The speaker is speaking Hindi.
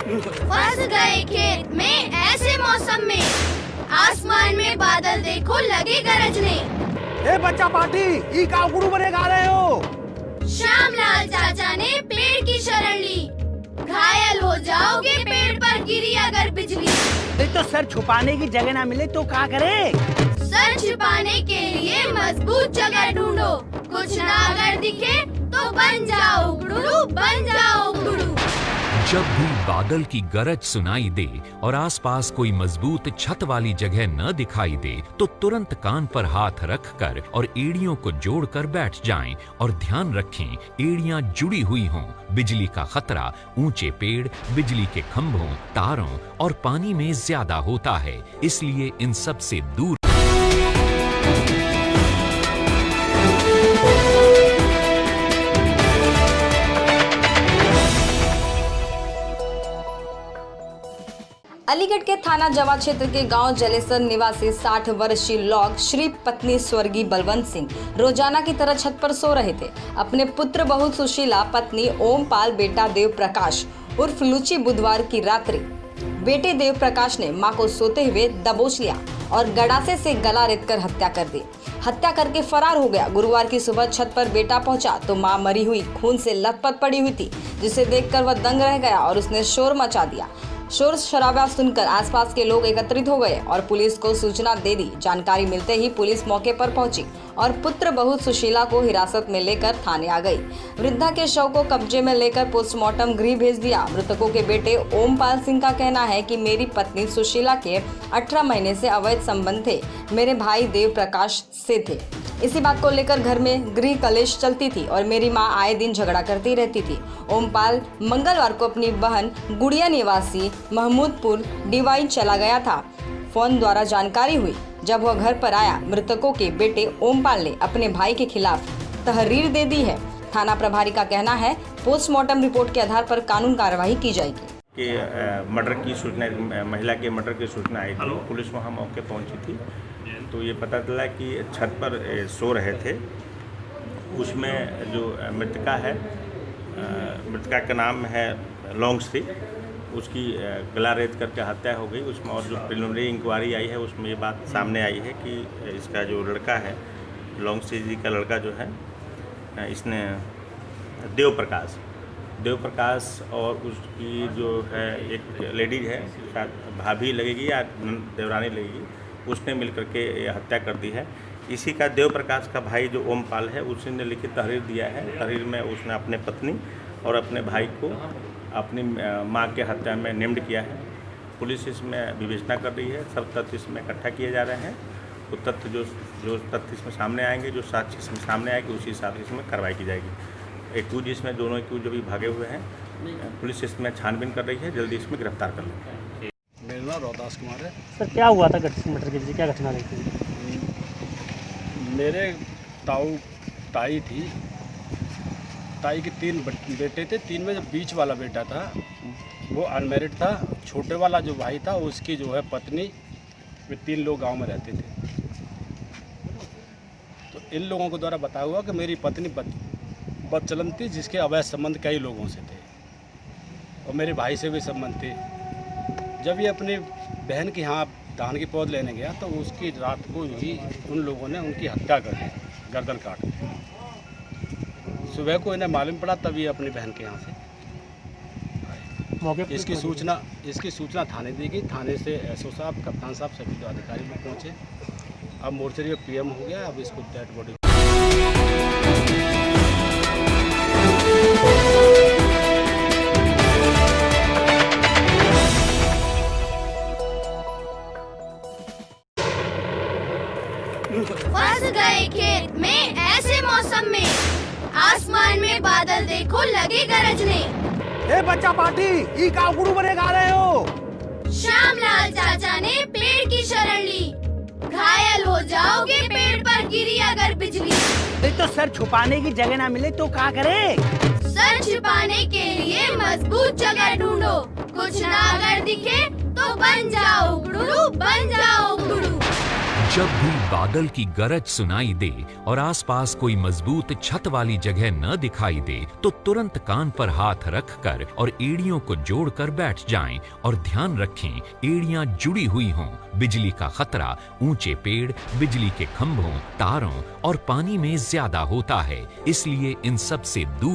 फंस गए खेत में ऐसे मौसम में, आसमान में बादल देखो लगे गरजने। ए बच्चा पार्टी ई का गुरु बने गा रहे हो? श्यामलाल चाचा ने पेड़ की शरण ली, घायल हो जाओगे पेड़ पर गिरी अगर बिजली। नहीं तो सर छुपाने की जगह ना मिले तो क्या करे? सर छुपाने के लिए मजबूत जगह ढूंढो, कुछ ना अगर दिखे तो बन जाओ गुरु, बन जाओ गुरु। जब भी बादल की गरज सुनाई दे और आसपास कोई मजबूत छत वाली जगह न दिखाई दे तो तुरंत कान पर हाथ रखकर और एड़ियों को जोड़कर बैठ जाएं और ध्यान रखें एड़ियां जुड़ी हुई हों। बिजली का खतरा ऊंचे पेड़, बिजली के खंभों, तारों और पानी में ज्यादा होता है, इसलिए इन सब से दूर। अलीगढ़ के थाना जवा क्षेत्र के गांव जलेसर निवासी 60 वर्षीय लोग श्री पत्नी स्वर्गीय बलवंत सिंह रोजाना की तरह छत पर सो रहे थे। अपने पुत्र बहुत सुशीला पत्नी ओमपाल बेटा देव प्रकाश उर्फ लुची बुधवार की रात्रि बेटे देव प्रकाश ने मां को सोते हुए दबोच लिया और गड़ासे से गला रेतकर हत्या कर दी। हत्या करके फरार हो गया। गुरुवार की सुबह छत पर बेटा पहुंचा तो मां मरी हुई खून से लथपथ पड़ी हुई थी, जिसे देखकर वह दंग रह गया और उसने शोर मचा दिया। शोर शराबा सुनकर आसपास के लोग एकत्रित हो गए और पुलिस को सूचना दे दी। जानकारी मिलते ही पुलिस मौके पर पहुंची और पुत्र बहुत सुशीला को हिरासत में लेकर थाने आ गई। वृद्धा के शव को कब्जे में लेकर पोस्टमार्टम गृह भेज दिया। मृतकों के बेटे ओमपाल सिंह का कहना है कि मेरी पत्नी सुशीला के 18 महीने से अवैध संबंध थे, मेरे भाई देव प्रकाश से थे। इसी बात को लेकर घर में गृह कलेश चलती थी और मेरी मां आए दिन झगड़ा करती रहती थी। ओमपाल मंगलवार को अपनी बहन गुड़िया निवासी महमूदपुर डिवाइन चला गया था। फोन द्वारा जानकारी हुई। जब वह घर पर आया, मृतकों के बेटे ओमपाल ने अपने भाई के खिलाफ तहरीर दे दी है। थाना प्रभारी का कहना है पोस्टमार्टम रिपोर्ट के आधार पर कानून कार्यवाही की जाएगी। कि मर्डर की सूचना, महिला के मर्डर की सूचना आई थी। पुलिस वहाँ मौके पहुँची थी तो ये पता चला कि छत पर सो रहे थे। उसमें जो मृतका है, मृतका का नाम है लॉन्गश्री, उसकी गला रेत करके हत्या हो गई। उसमें और जो प्रिलिमिनरी इंक्वायरी आई है उसमें ये बात सामने आई है कि इसका जो लड़का है, लॉन्गश्री जी का लड़का जो है, इसने देव प्रकाश और उसकी जो है एक लेडी है, शायद भाभी लगेगी या देवरानी लगेगी, उसने मिलकर के हत्या कर दी है। इसी का देव प्रकाश का भाई जो ओमपाल है, उसी ने लिखित तहरीर दिया है। तहरीर में उसने अपने पत्नी और अपने भाई को अपनी मां के हत्या में निम्न किया है। पुलिस इसमें विवेचना कर रही है। सब तथ्य इसमें इकट्ठा किए जा रहे हैं। वो तथ्य जो तथ्य इसमें सामने आएंगे, जो साक्ष्य इसमें सामने आएंगे, उसी हिसाब से इसमें कार्रवाई की जाएगी। एक्यूज इसमें दोनों एक्यूज जो भी भागे हुए हैं, पुलिस इसमें छानबीन कर रही है, जल्दी इसमें गिरफ्तार कर लेंगे। मेरा नाम रोहतास कुमार है। सर क्या हुआ था मर्डर के पीछे, क्या घटना रही थी? मेरे ताई थी, ताई के 3 बेटे थे। 3 में जो बीच वाला बेटा था वो अनमैरिड था। छोटे वाला जो भाई था उसकी जो है पत्नी, वे 3 लोग गांव में रहते थे। तो इन लोगों के द्वारा बताया हुआ कि मेरी पत्नी बदचलन थी, जिसके अवैध संबंध कई लोगों से थे और मेरे भाई से भी संबंध थे। जब ये अपनी बहन के यहाँ धान की पौध लेने गया तो उसकी रात को ही उन लोगों ने उनकी हत्या कर दी, गर्दन काट दी। सुबह को इन्हें मालूम पड़ा, तब ये अपनी बहन के यहाँ से आए। इसकी सूचना थाने दी गई। थाने से एसओ साहब, कप्तान साहब, सभी जो अधिकारी लोग पहुँचे। अब मोर्चरी में पीएम हो गया। अब इसको डेड बॉडी फंस गए खेत में ऐसे मौसम में, आसमान में बादल देखो लगे गरजने। ए बच्चा पार्टी ई का गुरु बने गा रहे हो? श्यामलाल चाचा ने पेड़ की शरण ली, घायल हो जाओगे पेड़ पर गिरी अगर बिजली। नहीं तो सर छुपाने की जगह ना मिले तो क्या करे? सर छुपाने के लिए मजबूत जगह ढूंढो, कुछ ना अगर दिखे तो बन जाओ गुरु, बन जाओ गुरु। जब भी बादल की गरज सुनाई दे और आसपास कोई मजबूत छत वाली जगह न दिखाई दे तो तुरंत कान पर हाथ रखकर और एड़ियों को जोड़कर बैठ जाएं और ध्यान रखें एड़ियां जुड़ी हुई हों। बिजली का खतरा ऊंचे पेड़, बिजली के खंभों, तारों और पानी में ज्यादा होता है, इसलिए इन सब से दूर